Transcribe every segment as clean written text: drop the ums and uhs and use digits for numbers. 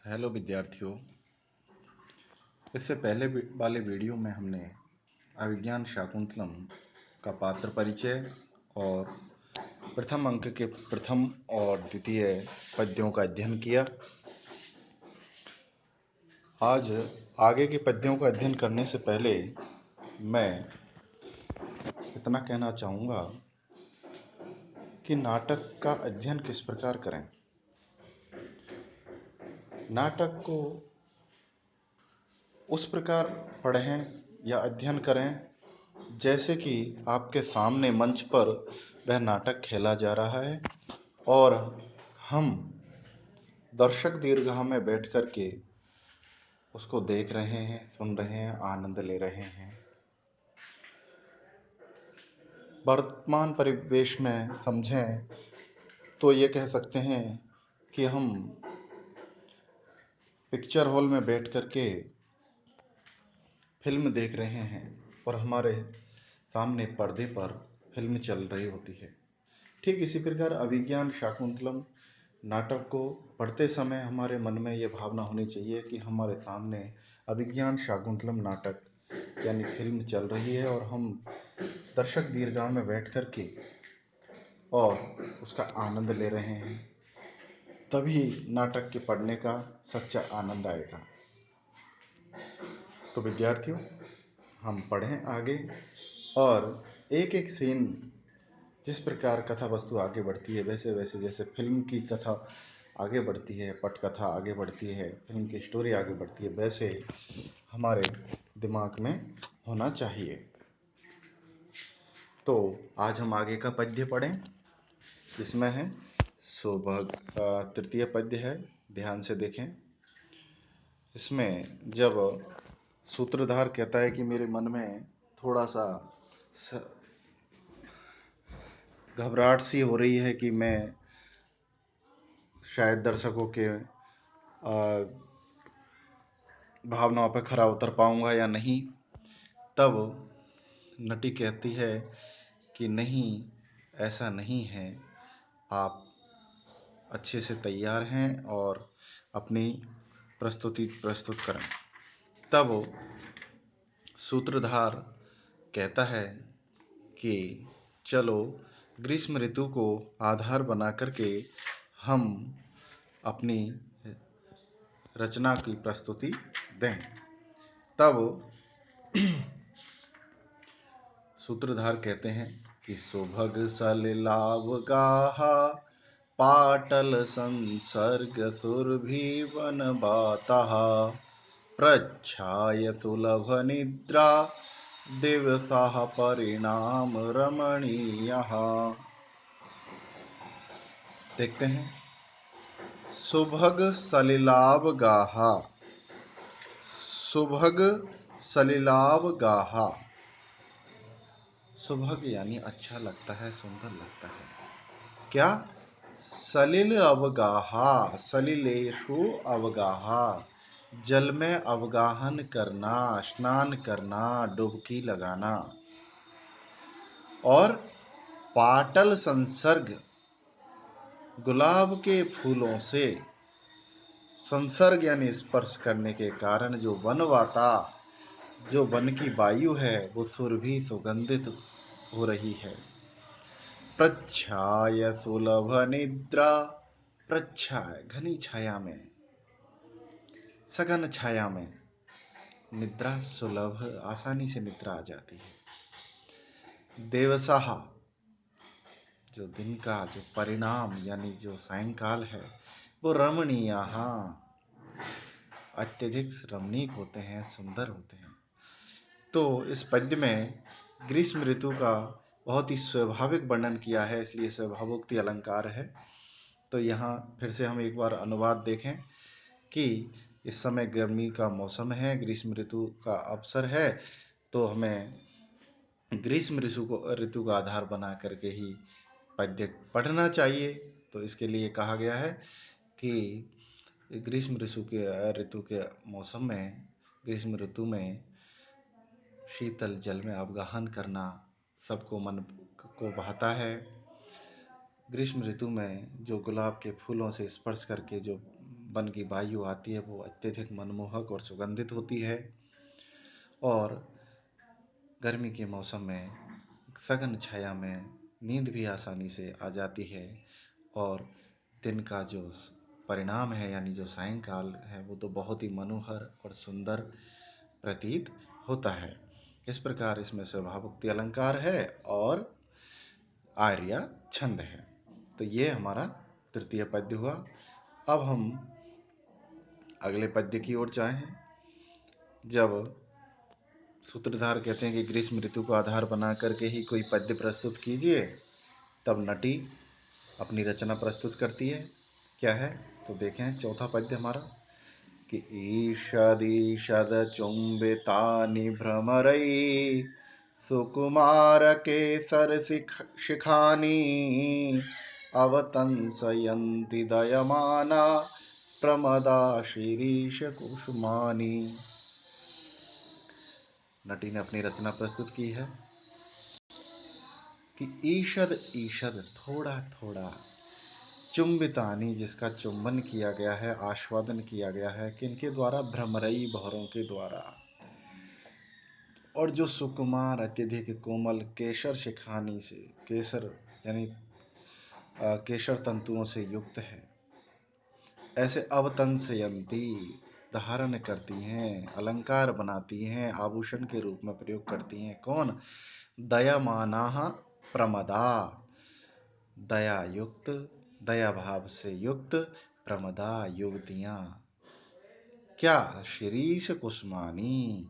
Hello विद्यार्थियों। इससे पहले वाले वीडियो में हमने अभिज्ञान शाकुंतलम का पात्र परिचय और प्रथम अंक के प्रथम और द्वितीय पद्यों का अध्ययन किया। आज आगे के पद्यों का अध्ययन करने से पहले मैं इतना कहना चाहूँगा कि नाटक का अध्ययन किस प्रकार करें। नाटक को उस प्रकार पढ़ें या अध्ययन करें जैसे कि आपके सामने मंच पर वह नाटक खेला जा रहा है और हम दर्शक दीर्घा में बैठ कर के उसको देख रहे हैं, सुन रहे हैं, आनंद ले रहे हैं। वर्तमान परिवेश में समझें तो ये कह सकते हैं कि हम पिक्चर हॉल में बैठ कर के फिल्म देख रहे हैं और हमारे सामने पर्दे पर फिल्म चल रही होती है। ठीक इसी प्रकार अभिज्ञान शाकुंतलम नाटक को पढ़ते समय हमारे मन में ये भावना होनी चाहिए कि हमारे सामने अभिज्ञान शाकुंतलम नाटक यानी फिल्म चल रही है और हम दर्शक दीर्घा में बैठ कर के और उसका आनंद ले रहे हैं। तभी नाटक के पढ़ने का सच्चा आनंद आएगा। तो विद्यार्थियों, हम पढ़ें आगे और एक एक सीन जिस प्रकार कथा वस्तु आगे बढ़ती है वैसे वैसे जैसे फिल्म की कथा आगे बढ़ती है, पटकथा आगे बढ़ती है, फिल्म की स्टोरी आगे बढ़ती है, वैसे हमारे दिमाग में होना चाहिए। तो आज हम आगे का पद्य पढ़ें जिसमें है सौभग। तृतीय पद्य है, ध्यान से देखें। इसमें जब सूत्रधार कहता है कि मेरे मन में थोड़ा सा घबराहट सी हो रही है कि मैं शायद दर्शकों के भावनाओं पर खरा उतर पाऊंगा या नहीं, तब नटी कहती है कि नहीं, ऐसा नहीं है, आप अच्छे से तैयार हैं और अपनी प्रस्तुति प्रस्तुत करें। तब सूत्रधार कहता है कि चलो ग्रीष्म ऋतु को आधार बना करके हम अपनी रचना की प्रस्तुति दें। तब सूत्रधार कहते हैं कि सुभग सलिलाव गाहा पाटल संसर्ग सुरभि वन बाताः प्रच्छाय सुलभ निद्रा दिवसाः परिणाम रमणीयः। देखते हैं, सुभग सलिलाव गाहा, सुभग सलिलाव गाहा। सुभग यानी अच्छा लगता है, सुंदर लगता है। क्या? सलिल अवगाहा, सलिलेषु अवगाहा, जल में अवगाहन करना, स्नान करना, डुबकी लगाना। और पाटल संसर्ग, गुलाब के फूलों से संसर्ग यानी स्पर्श करने के कारण जो वनवाता, जो वन की वायु है वो सुरभि सुगंधित हो रही है। प्रच्छाय सुलभ निद्रा, प्रच्छाय घनी छाया में, सघन छाया में निद्रा सुलभ, आसानी से निद्रा आ जाती है। देवसाह, जो दिन का जो परिणाम यानी जो सायंकाल है वो रमणीय, अत्यधिक रमणीक होते हैं, सुंदर होते हैं। तो इस पद्य में ग्रीष्म ऋतु का बहुत ही स्वाभाविक वर्णन किया है, इसलिए स्वभावोक्ति अलंकार है। तो यहाँ फिर से हम एक बार अनुवाद देखें कि इस समय गर्मी का मौसम है, ग्रीष्म ऋतु का अवसर है, तो हमें ग्रीष्म ऋतु का आधार बना करके ही पद्य पढ़ना चाहिए। तो इसके लिए कहा गया है कि ग्रीष्म ऋतु के मौसम में, ग्रीष्म ऋतु में शीतल जल में अवगाहन करना सबको मन को भाता है। ग्रीष्म ऋतु में जो गुलाब के फूलों से स्पर्श करके जो वन की वायु आती है वो अत्यधिक मनमोहक और सुगंधित होती है, और गर्मी के मौसम में सघन छाया में नींद भी आसानी से आ जाती है, और दिन का जो परिणाम है यानी जो सायंकाल है वो तो बहुत ही मनोहर और सुंदर प्रतीत होता है। इस प्रकार इसमें स्वभावोक्ति अलंकार है और आर्या छंद है। तो ये हमारा तृतीय पद्य हुआ। अब हम अगले पद्य की ओर चाहें। जब सूत्रधार कहते हैं कि ग्रीष्म ऋतु को आधार बना करके ही कोई पद्य प्रस्तुत कीजिए, तब नटी अपनी रचना प्रस्तुत करती है। क्या है तो देखें, चौथा पद्य हमारा कि ईषदीषद चुंबितानि भ्रमरै सुकुमार केसर शिखानि अवतंसयन्ति दयमाना प्रमदा शिरीष कुसुमानि। नटी ने अपनी रचना प्रस्तुत की है कि ईषद ईषद थोड़ा थोड़ा, चुंबितानी जिसका चुंबन किया गया है, आस्वादन किया गया है, किनके द्वारा? भ्रमरई भौरों के द्वारा। और जो सुकुमार अत्यधिक कोमल केसर शिखानी से, केसर यानी केसर तंतुओं से युक्त है, ऐसे अवतंसयंती धारण करती हैं, अलंकार बनाती हैं, आभूषण के रूप में प्रयोग करती हैं। कौन? दयामानाः प्रमदा, दया युक्त, दया भाव से युक्त प्रमदा युवतियां। क्या? शिरीष कुसुमानी,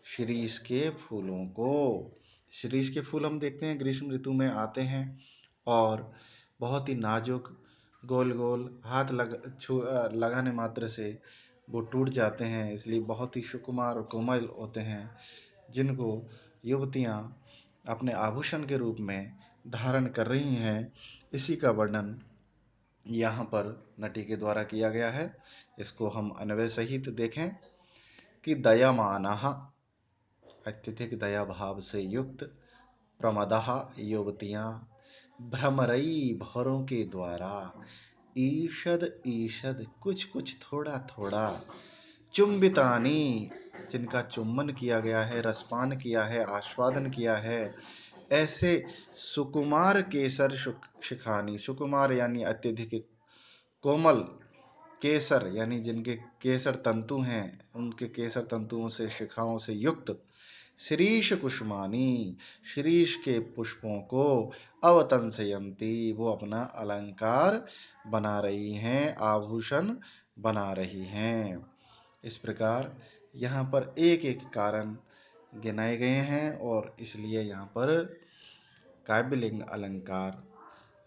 शिरीष के फूलों को। शिरीष के फूल हम देखते हैं ग्रीष्म ऋतु में आते हैं और बहुत ही नाजुक, गोल गोल, हाथ लगाने मात्र से वो टूट जाते हैं, इसलिए बहुत ही सुकुमार और कोमल होते हैं, जिनको युवतियां अपने आभूषण के रूप में धारण कर रही हैं। इसी का वर्णन यहाँ पर नटी के द्वारा किया गया है। इसको हम अन्वय सहित देखें कि दयामानः, अत्यधिक दया भाव से युक्त, प्रमदः युवतियां, भ्रमरई भौरों के द्वारा, ईषद ईषद कुछ कुछ थोड़ा थोड़ा, चुंबितानी जिनका चुंबन किया गया है, रसपान किया है, आस्वादन किया है, ऐसे सुकुमार केसर शिखानी, सुकुमार यानी अत्यधिक कोमल, केसर यानी जिनके केसर तंतु हैं, उनके केसर तंतुओं से, शिखाओं से युक्त, शिरीष कुसुमानी, शिरीष के पुष्पों को, अवतंसयंती वो अपना अलंकार बना रही हैं, आभूषण बना रही हैं। इस प्रकार यहाँ पर एक एक कारण गिनाए गए हैं और इसलिए यहाँ पर काव्यलिंग अलंकार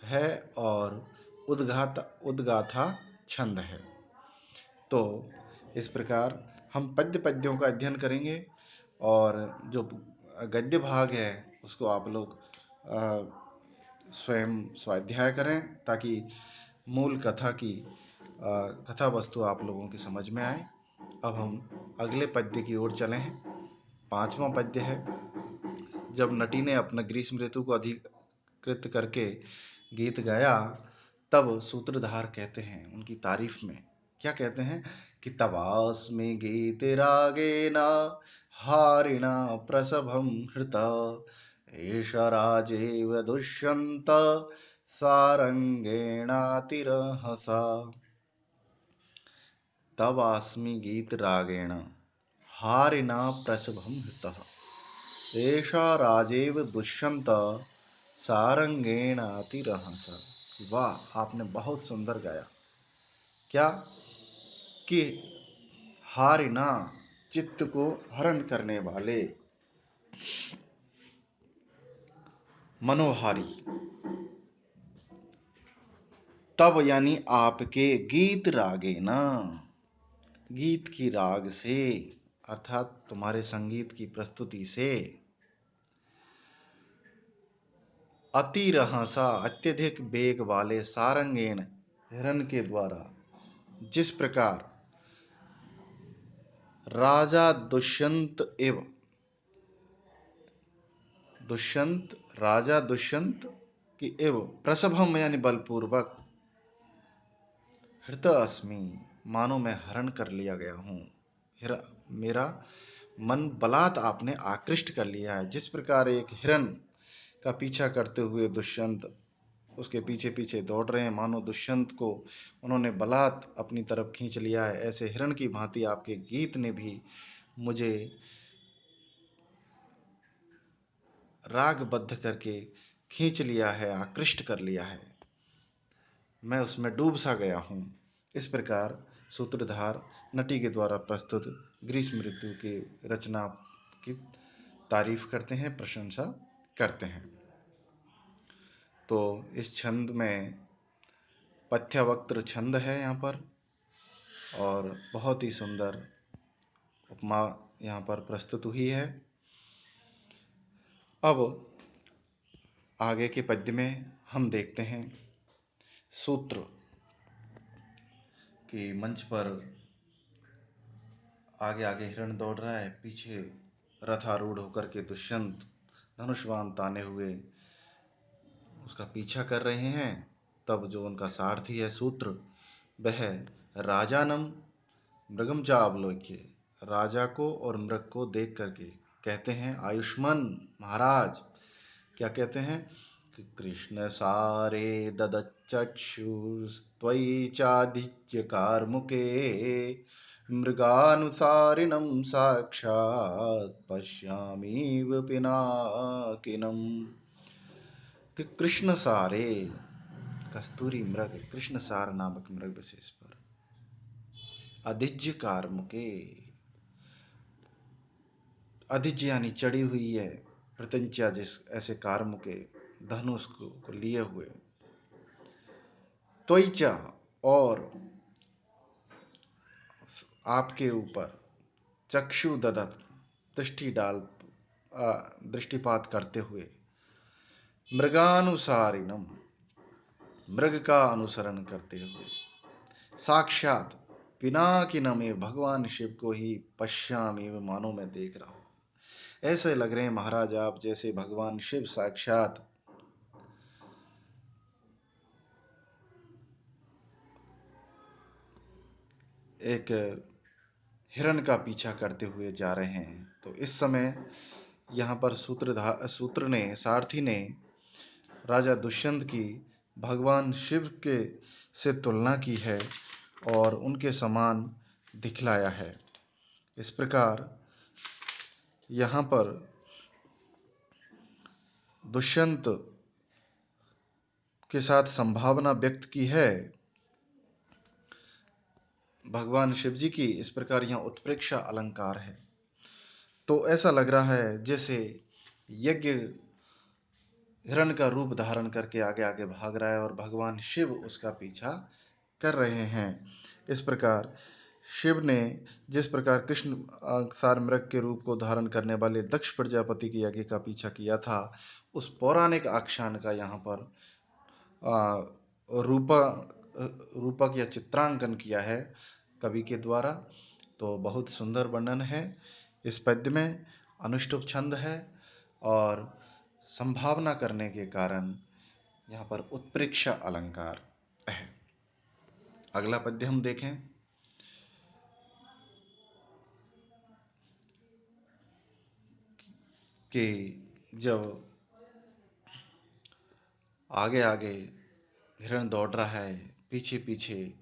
है और उद्गाथा छंद है। तो इस प्रकार हम पद्यों का अध्ययन करेंगे और जो गद्य भाग है उसको आप लोग स्वयं स्वाध्याय करें, ताकि मूल कथा की कथा वस्तु आप लोगों की समझ में आए। अब हम अगले पद्य की ओर चले हैं। 5वां पद्य है। जब नटी ने अपना ग्रीष्म ऋतु को अधिकृत करके गीत गाया, तब सूत्रधार कहते हैं उनकी तारीफ में, क्या कहते हैं कि तवास्मि गीत रागेण हारिणा प्रसभं हृत एष राजेव दुष्यन्त सारंगेणातिरहसा। तवास्मि गीत रागेण हारिणा प्रसभं हृत एष राजेव दुष्यन्त सारंगेणातिरहसा। वाह, आपने बहुत सुंदर गाया। क्या? कि हारिना, चित्त को हरण करने वाले, मनोहारी, तब यानी आपके गीत रागे ना, गीत की राग से, अर्थात तुम्हारे संगीत की प्रस्तुति से, अतिरहसा अत्यधिक वेग वाले, सारंगेण हिरण के द्वारा, जिस प्रकार राजा दुष्यंत राजा दुष्यंत की एव प्रसभम यानी बलपूर्वक, हृत अस्मि मानो मैं हरण कर लिया गया हूँ। मेरा मन बलात् आपने आकृष्ट कर लिया है। जिस प्रकार एक हिरण का पीछा करते हुए दुष्यंत उसके पीछे पीछे दौड़ रहे हैं, मानो दुष्यंत को उन्होंने बलात् अपनी तरफ खींच लिया है, ऐसे हिरण की भांति आपके गीत ने भी मुझे रागबद्ध करके खींच लिया है, आकृष्ट कर लिया है, मैं उसमें डूब सा गया हूँ। इस प्रकार सूत्रधार नटी के द्वारा प्रस्तुत ग्रीष्म ऋतु की रचना की तारीफ करते हैं, प्रशंसा करते हैं। तो इस छंद में पथ्यवक्त्र छंद है यहाँ पर, और बहुत ही सुंदर उपमा यहाँ पर प्रस्तुत हुई है। अब आगे के पद्य में हम देखते हैं सूत्र कि मंच पर आगे आगे हिरण दौड़ रहा है, पीछे रथारूढ़ होकर के दुष्यंत धनुष्वान ताने हुए उसका पीछा कर रहे हैं। तब जो उनका सारथी है सूत्र, वह राजानम मृगम चावलोक्य, राजा को और मृग को देख करके कहते हैं, आयुष्मान महाराज क्या कहते हैं कि कृष्ण सारे ददच्चक्षुस्त्वयि चाधिज्य कार्मुके मृगानुसारिणं साक्षात् पश्यामीव पिनाकिनम्। कि कृष्ण सारे, कस्तूरी मृग, कृष्ण सार नामक मृग विशेष पर अधिज्य कार्मुके, अधिज्य यानी चढ़ी हुई है, प्रत्यंचा जिस ऐसे कार्मुके धनुष को लिए हुए, त्वचा और आपके ऊपर, चक्षु ददत दृष्टिपात करते हुए, मृगानुसारिणम मृग का अनुसरण करते हुए, साक्षात पिनाकिनम भगवान शिव को ही पश्यामि मानो मैं देख रहा हूं। ऐसे लग रहे हैं महाराज आप जैसे भगवान शिव साक्षात एक हिरण का पीछा करते हुए जा रहे हैं। तो इस समय यहाँ पर सूत्र ने, सारथी ने राजा दुष्यंत की भगवान शिव के से तुलना की है और उनके समान दिखलाया है। इस प्रकार यहाँ पर दुष्यंत के साथ संभावना व्यक्त की है भगवान शिव जी की। इस प्रकार यहाँ उत्प्रेक्षा अलंकार है। तो ऐसा लग रहा है जैसे यज्ञ हिरण का रूप धारण करके आगे आगे भाग रहा है और भगवान शिव उसका पीछा कर रहे हैं। इस प्रकार शिव ने जिस प्रकार कृष्ण सार मृग के रूप को धारण करने वाले दक्ष प्रजापति के यज्ञ का पीछा किया था, उस पौराणिक आख्यान का यहाँ पर रूपक या चित्रांकन किया है कवि के द्वारा। तो बहुत सुंदर वर्णन है इस पद्य में, अनुष्टुप छंद है और संभावना करने के कारण यहाँ पर उत्प्रेक्षा अलंकार है। अगला पद्य हम देखें कि जब आगे आगे हिरण दौड़ रहा है, पीछे पीछे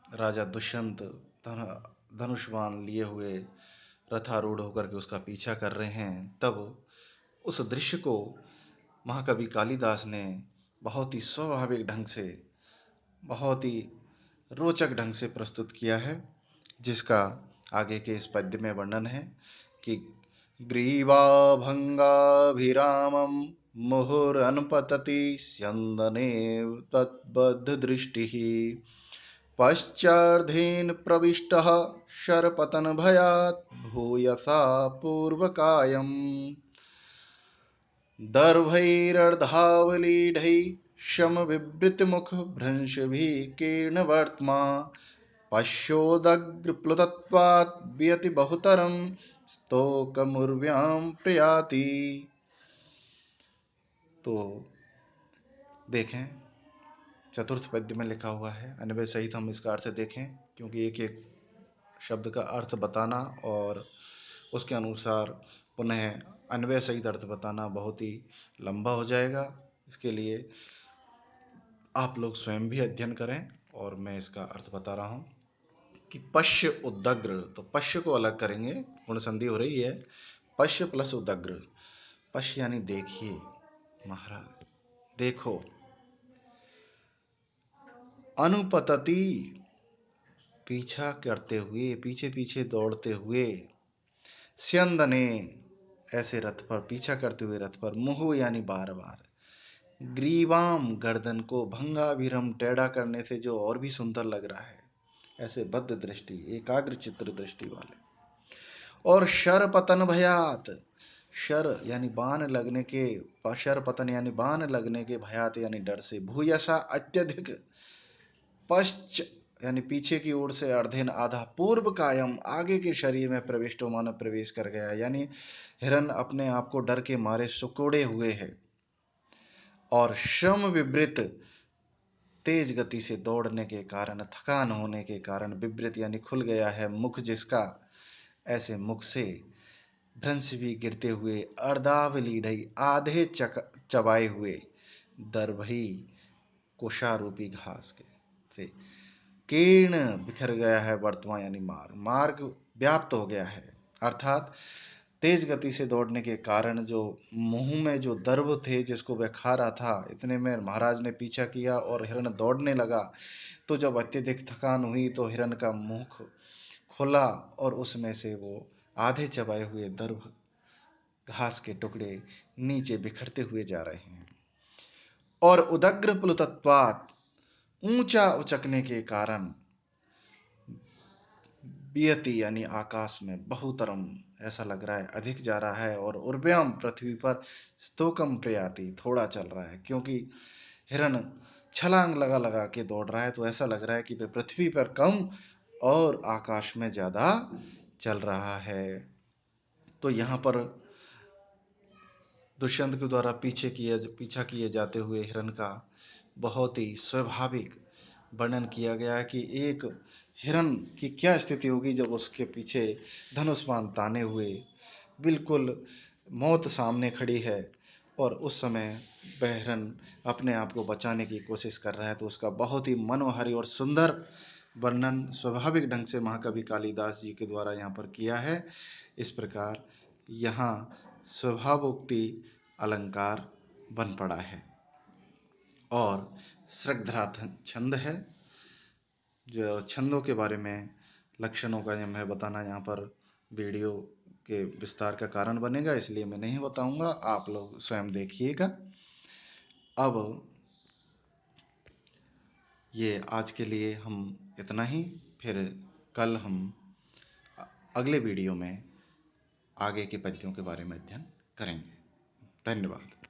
राजा दुष्यंत धनुष्वान लिए हुए रथारूढ़ होकर के उसका पीछा कर रहे हैं, तब उस दृश्य को महाकवि कालिदास ने बहुत ही स्वाभाविक ढंग से, बहुत ही रोचक ढंग से प्रस्तुत किया है, जिसका आगे के इस पद्य में वर्णन है कि ग्रीवाभंगाभिरामं मुहुरनुपतति स्यन्दने तद्बद्धदृष्टिः पश्चार्धेन प्रविष्टः शरपतनभयात् भूयसा पूर्वकायम् दर्भैरर्धावलीढैः समविवृतमुखभ्रंशभिः पश्योदग्रप्लुतत्वात् वियति बहुतरं स्तोकमुर्व्यां प्रयाति। तो देखें चतुर्थ पद्य में लिखा हुआ है। अन्वय सहित हम इसका अर्थ देखें, क्योंकि एक एक शब्द का अर्थ बताना और उसके अनुसार पुनः अन्वय सहित अर्थ बताना बहुत ही लंबा हो जाएगा। इसके लिए आप लोग स्वयं भी अध्ययन करें और मैं इसका अर्थ बता रहा हूँ कि पश्य उदग्र, तो पश्य को अलग करेंगे, गुण संधि हो रही है, पश्य प्लस उदग्र। पश्य यानी देखिए महाराज, देखो। अनुपतति, पीछा करते हुए, पीछे पीछे दौड़ते हुए। स्यंदने, ऐसे रथ पर, पीछा करते हुए रथ पर। मुहु यानी बार बार। ग्रीवाम, गर्दन को। भंगा विरम, टेढ़ा करने से जो और भी सुंदर लग रहा है, ऐसे बद्ध दृष्टि, एकाग्र चित्र दृष्टि वाले। और शर पतन भयात, शर यानी बाण लगने के, शर पतन यानी बाण लगने के, भयात यानी डर से। भूयसा, अत्यधिक। पश्च यानी पीछे की ओर से, अर्धेन आधा। पूर्व कायम, आगे के शरीर में प्रविष्ट, मानव प्रवेश कर गया, यानी हिरण अपने आप को डर के मारे सुकोड़े हुए है। और श्रम विवृत, तेज गति से दौड़ने के कारण, थकान होने के कारण। विवृत यानी खुल गया है मुख जिसका, ऐसे मुख से। भ्रंश भी गिरते हुए। अर्धावलीढ़ई, आधे चबाए हुए। दर्भई, कोषारूपी घास के से। कीर्ण, बिखर गया है। वर्तमान यानी मार्ग, मार्ग व्याप्त हो गया है, अर्थात तेज गति से दौड़ने के कारण जो मुंह में जो दर्भ थे जिसको वह खा रहा था, इतने में महाराज ने पीछा किया और हिरण दौड़ने लगा। तो जब अत्यधिक थकान हुई तो हिरण का मुंह खुला और उसमें से वो आधे चबाए हुए दर्भ, घास के टुकड़े नीचे बिखरते हुए जा रहे हैं। और उदग्र प्लुतत्वात्, ऊंचा उचकने के कारण। बियति यानी आकाश में। बहुतरम, ऐसा लग रहा है अधिक जा रहा है। और उर्व्याम, पृथ्वी पर। स्तोकम प्रयाति, थोड़ा चल रहा है, क्योंकि हिरण छलांग लगा लगा के दौड़ रहा है, तो ऐसा लग रहा है कि वह पृथ्वी पर कम और आकाश में ज्यादा चल रहा है। तो यहाँ पर दुष्यंत के द्वारा पीछा किए जाते हुए हिरण का बहुत ही स्वाभाविक वर्णन किया गया है कि एक हिरण की क्या स्थिति होगी जब उसके पीछे धनुष बाण ताने हुए बिल्कुल मौत सामने खड़ी है, और उस समय वह हिरण अपने आप को बचाने की कोशिश कर रहा है। तो उसका बहुत ही मनोहारी और सुंदर वर्णन स्वाभाविक ढंग से महाकवि कालिदास जी के द्वारा यहाँ पर किया है। इस प्रकार यहाँ स्वभावोक्ति अलंकार बन पड़ा है। और सृग्धरा छंद है। जो छंदों के बारे में, लक्षणों का मैं बताना यहाँ पर वीडियो के विस्तार का कारण बनेगा, इसलिए मैं नहीं बताऊंगा, आप लोग स्वयं देखिएगा। अब ये आज के लिए हम इतना ही, फिर कल हम अगले वीडियो में आगे के पद्यों के बारे में अध्ययन करेंगे। धन्यवाद।